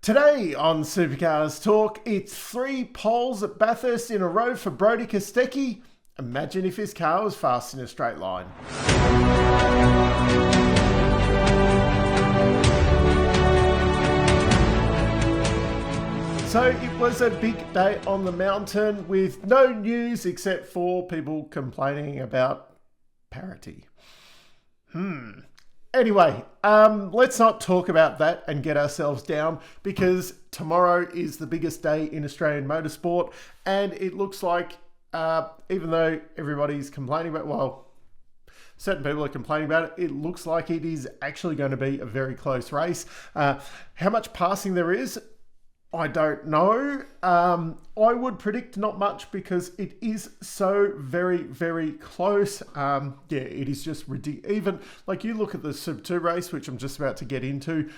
Today on Supercars Talk, it's 3 poles at Bathurst in a row for Brodie Kostecki. Imagine if his car was fast in a straight line. So it was a big day on the mountain with no news except for people complaining about parity. Anyway, let's not talk about that and get ourselves down, because tomorrow is the biggest day in Australian motorsport, and it looks like, even though everybody's complaining about, well, certain people are complaining about it, it looks like it is actually going to be a very close race. How much passing there is, I don't know. I would predict not much because it is so very, very close. Yeah, it is just ridiculous. Even like you look at the Super 2 race, which I'm just about to get into,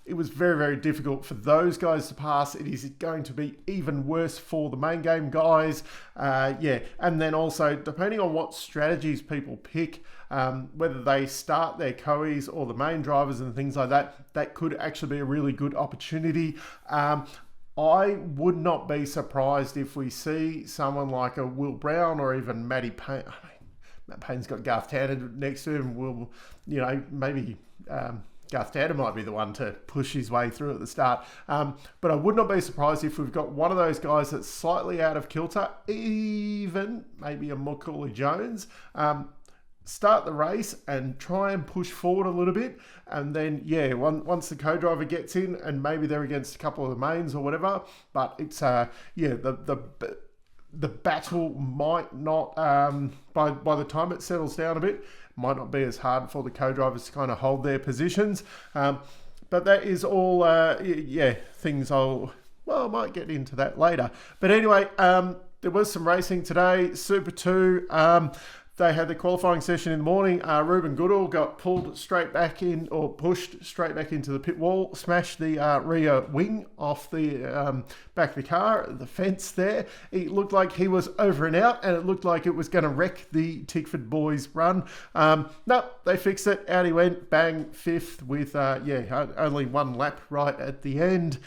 it was very, very difficult for those guys to pass. It is going to be even worse for the main game guys. Yeah, and then also depending on what strategies people pick, whether they start their coes or the main drivers and things like that, that could actually be a really good opportunity. I would not be surprised if we see someone like a Will Brown or even Matty Payne. I mean, Matt Payne's got Garth Tander next to him. Will, you know, maybe Garth Tander might be the one to push his way through at the start. But I would not be surprised if we've got one of those guys that's slightly out of kilter, even maybe a Macaulay Jones. Start the race and try and push forward a little bit, and then yeah, once the co-driver gets in, and maybe they're against a couple of the mains or whatever, but it's yeah, the battle might not by the time it settles down a bit, might not be as hard for the co-drivers to kind of hold their positions, but that is all yeah, things I might get into that later. But anyway, there was some racing today. Super 2, they had the qualifying session in the morning. Ruben Goodall got pulled straight back in, or pushed straight back into the pit wall, smashed the rear wing off the back of the car, the fence there. It looked like he was over and out, and it looked like it was going to wreck the Tickford boys' run. No, they fixed it. Out he went, bang, 5th with, yeah, only one lap right at the end.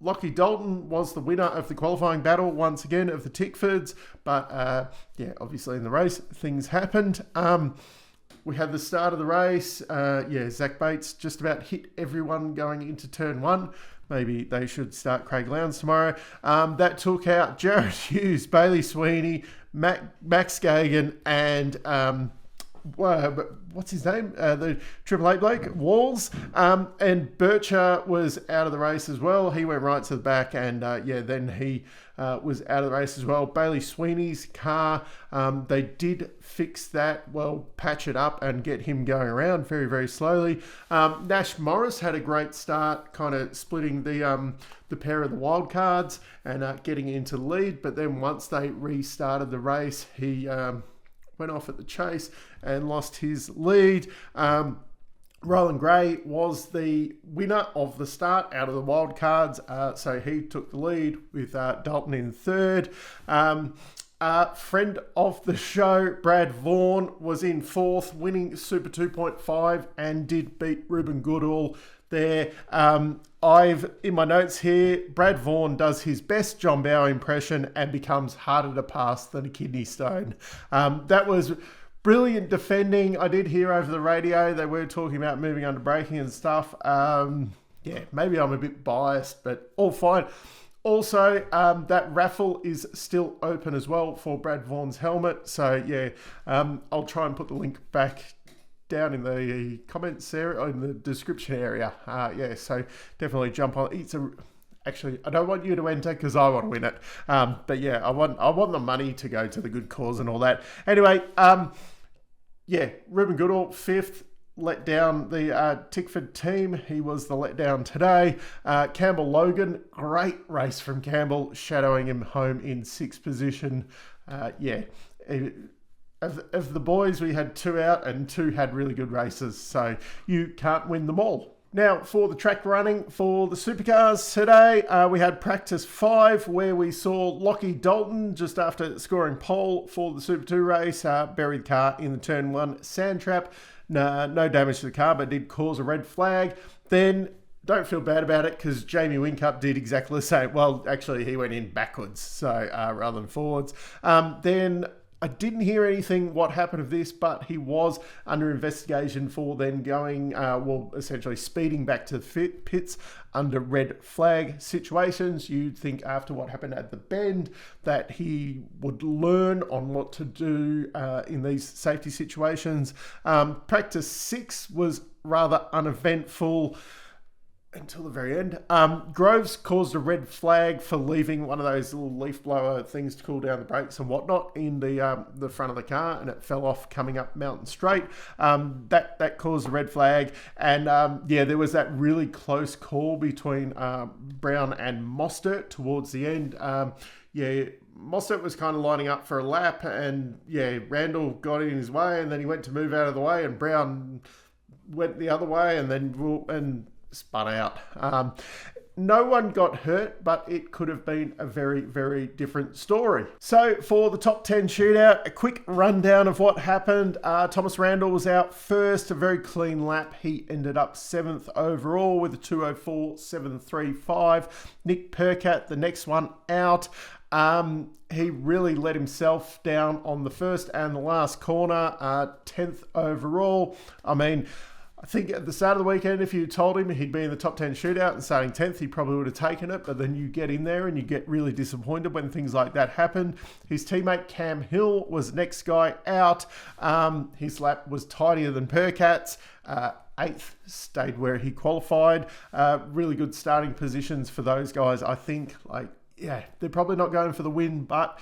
Lockie Dalton was the winner of the qualifying battle once again of the Tickfords, but yeah, obviously in the race things happened. We had the start of the race. Yeah, Zach Bates just about hit everyone going into turn 1. Maybe they should start Craig Lowndes tomorrow. That took out Jared Hughes, Bailey Sweeney, Max Gagan, and what's his name? The Triple Eight bloke, Walls. And Bircher was out of the race as well. He went right to the back, and yeah, then he was out of the race as well. Bailey Sweeney's car, they did fix that, well, patch it up and get him going around very, very slowly. Nash Morris had a great start, kind of splitting the pair of the wild cards and getting into the lead. But then once they restarted the race, he went off at the chase and lost his lead. Roland Gray was the winner of the start out of the wild cards, so he took the lead with Dalton in 3rd. Friend of the show, Brad Vaughan, was in 4th, winning Super 2.5, and did beat Ruben Goodall there. I've, in my notes here, Brad Vaughan does his best John Bower impression and becomes harder to pass than a kidney stone. That was brilliant defending. I did hear over the radio they were talking about moving under braking and stuff. Yeah, maybe I'm a bit biased, but all fine. Also, that raffle is still open as well for Brad Vaughan's helmet. So yeah, I'll try and put the link back down in the comments area, in the description area. Yeah, so definitely jump on. Actually, I don't want you to enter because I want to win it. But yeah, I want the money to go to the good cause and all that. Anyway, yeah, Ruben Goodall, 5th, let down the Tickford team. He was the letdown today. Campbell Logan, great race from Campbell, shadowing him home in 6th position. Yeah, of the boys, we had 2 out and 2 had really good races, so you can't win them all. Now, for the track running for the Supercars today, we had practice 5 where we saw Lockie Dalton just after scoring pole for the Super 2 race, bury the car in the turn 1 sand trap. No damage to the car, but did cause a red flag. Then don't feel bad about it because Jamie Whincup did exactly the same. Well, actually, he went in backwards, so rather than forwards. Then I didn't hear anything what happened of this, but he was under investigation for then going, essentially speeding back to the pits under red flag situations. You'd think after what happened at the bend that he would learn on what to do in these safety situations. Practice 6 was rather uneventful until the very end. Groves caused a red flag for leaving one of those little leaf blower things to cool down the brakes and whatnot in the front of the car, and it fell off coming up Mountain Straight. That caused a red flag, and there was that really close call between Brown and Mostert towards the end. Mostert was kind of lining up for a lap, and Randall got in his way, and then he went to move out of the way, and Brown went the other way, and spun out. No one got hurt, but it could have been a very, very different story. So for the top 10 shootout, a quick rundown of what happened. Thomas Randall was out first, a very clean lap. He ended up 7th overall with a 2:04.735. Nick Percat, the next one out. He really let himself down on the first and the last corner, 10th overall. I think at the start of the weekend, if you told him he'd be in the top 10 shootout and starting 10th, he probably would have taken it. But then you get in there and you get really disappointed when things like that happen. His teammate Cam Hill was the next guy out. His lap was tidier than Percat's. 8th, stayed where he qualified. Really good starting positions for those guys. I think, they're probably not going for the win, but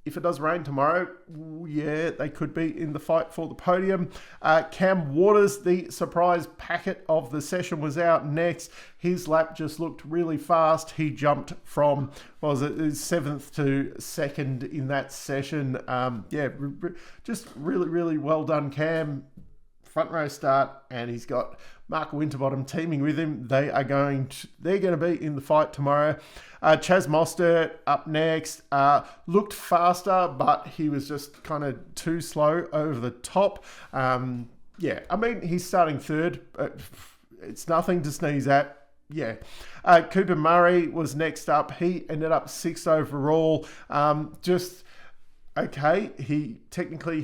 if it does rain tomorrow, they could be in the fight for the podium. Cam Waters, the surprise packet of the session, was out next. His lap just looked really fast. He jumped from, 7th to 2nd in that session. Just really, really well done, Cam. Front row start, and he's got Mark Winterbottom teaming with him. They're going to be in the fight tomorrow. Chaz Mostert up next. Looked faster, but he was just kind of too slow over the top. He's starting 3rd. It's nothing to sneeze at. Cooper Murray was next up. He ended up 6th overall. He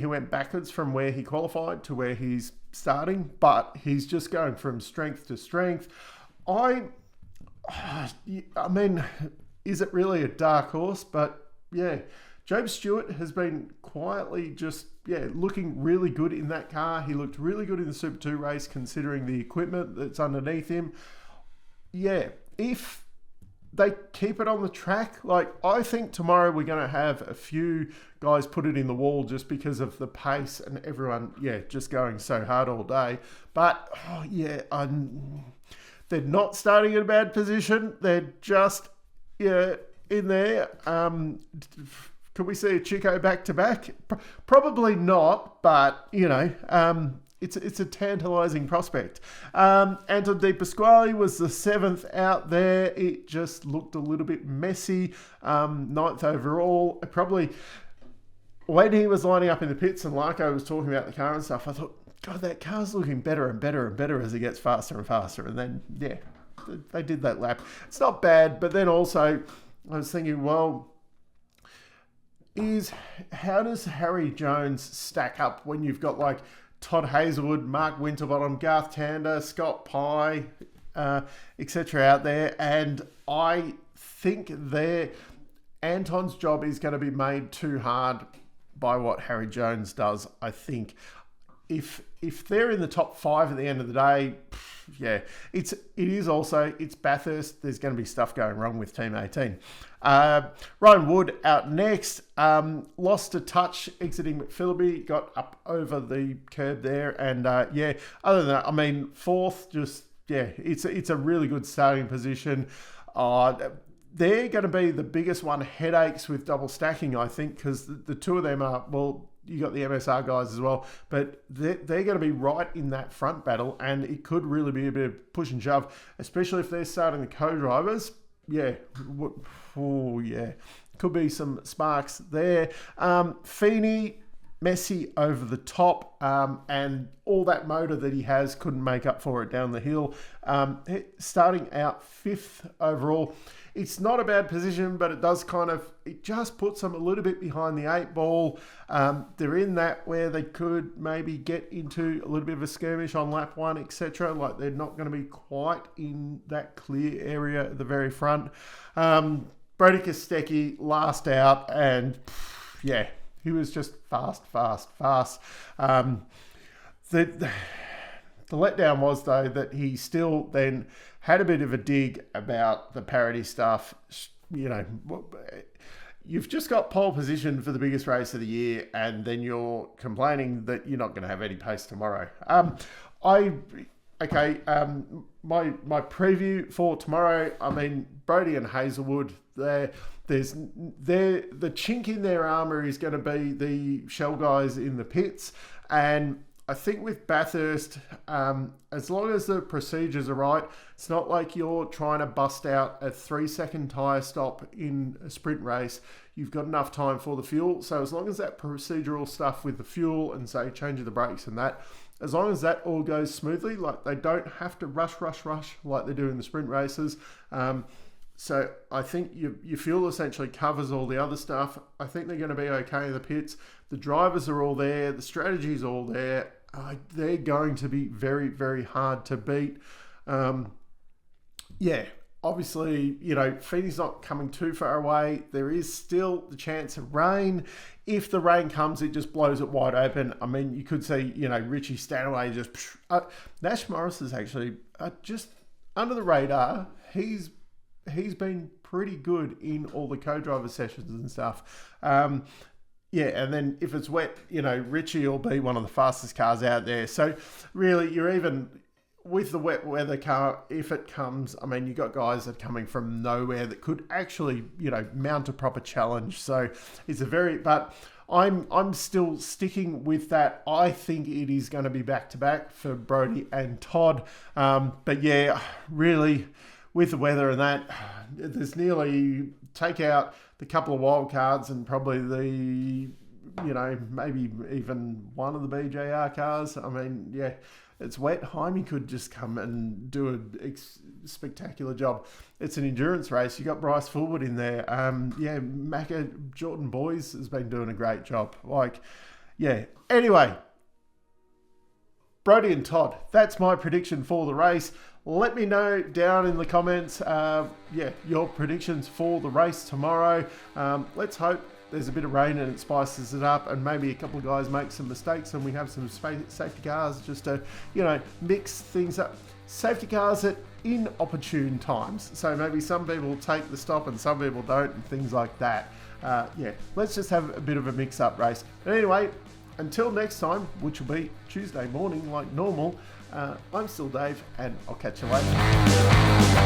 went backwards from where he qualified to where he's starting, but he's just going from strength to strength. Is it really a dark horse? But Job Stewart has been quietly looking really good in that car. He looked really good in the Super 2 race considering the equipment that's underneath him. If they keep it on the track, I think tomorrow we're going to have a few guys put it in the wall just because of the pace and everyone, just going so hard all day. But, they're not starting in a bad position. They're just, in there. Could we see a Chico back-to-back? Probably not, but, it's a tantalising prospect. Anton De Pasquale was the 7th out there. It just looked a little bit messy. 9th overall. Probably when he was lining up in the pits and Larko was talking about the car and stuff, I thought, God, that car's looking better and better and better as it gets faster and faster. And then, they did that lap. It's not bad, but then also I was thinking, how does Harry Jones stack up when you've got Todd Hazelwood, Mark Winterbottom, Garth Tander, Scott Pye, etc. out there? And I think Anton's job is going to be made too hard by what Harry Jones does. I think if they're in the top 5 at the end of the day, it's Bathurst. There's going to be stuff going wrong with Team 18. Ryan Wood out next. Lost a touch exiting McPhilby, got up over the curb there, and other than that, 4th. It's a really good starting position. They're going to be the biggest headaches with double stacking, I think, because the two of them are, you got the MSR guys as well, but they're going to be right in that front battle, and it could really be a bit of push and shove, especially if they're starting the co-drivers. Could be some sparks there. Feeney, messy over the top, and all that motor that he has couldn't make up for it down the hill. Starting out 5th overall. It's not a bad position, but it just puts them a little bit behind the 8 ball. They're in that where they could maybe get into a little bit of a skirmish on lap 1, etc. Like, they're not going to be quite in that clear area at the very front. Brodie Kostecki last out, and yeah, he was just fast. The letdown was, though, that he still then had a bit of a dig about the parity stuff. You know, you've just got pole position for the biggest race of the year, and then you're complaining that you're not going to have any pace tomorrow. My preview for tomorrow, I mean, Brodie and Hazelwood, the chink in their armour is going to be the shell guys in the pits. And I think with Bathurst, as long as the procedures are right, it's not like you're trying to bust out a 3-second tyre stop in a sprint race. You've got enough time for the fuel. So as long as that procedural stuff with the fuel and, say, changing the brakes and that, as long as that all goes smoothly, like they don't have to rush like they do in the sprint races. So I think your fuel essentially covers all the other stuff. I think they're going to be okay in the pits. The drivers are all there. The strategy's all there. They're going to be very, very hard to beat. Obviously, you know, Feeney's not coming too far away. There is still the chance of rain. If the rain comes, it just blows it wide open. I mean, you could see, you know, Richie Stanaway just... Nash Morris is actually just under the radar. He's been pretty good in all the co-driver sessions and stuff. And then if it's wet, you know, Richie will be one of the fastest cars out there. So really, you're even with the wet weather car, if it comes, I mean, you got guys that are coming from nowhere that could actually, you know, mount a proper challenge. So it's but I'm still sticking with that. I think it is going to be back-to-back for Brodie and Todd. But yeah, really, with the weather and that, there's nearly take out the couple of wild cards and probably the, you know, maybe even one of the BJR cars. I mean, yeah, it's wet. Jaime could just come and do a spectacular job. It's an endurance race. You got Bryce Fullwood in there. Macca Jordan Boys has been doing a great job. Anyway, Brodie and Todd, that's my prediction for the race. Let me know down in the comments, your predictions for the race tomorrow. Let's hope there's a bit of rain and it spices it up, and maybe a couple of guys make some mistakes and we have some safety cars just to, you know, mix things up. Safety cars at inopportune times. So maybe some people take the stop and some people don't, and things like that. Let's just have a bit of a mix-up race. But anyway, until next time, which will be Tuesday morning like normal, I'm still Dave, and I'll catch you later.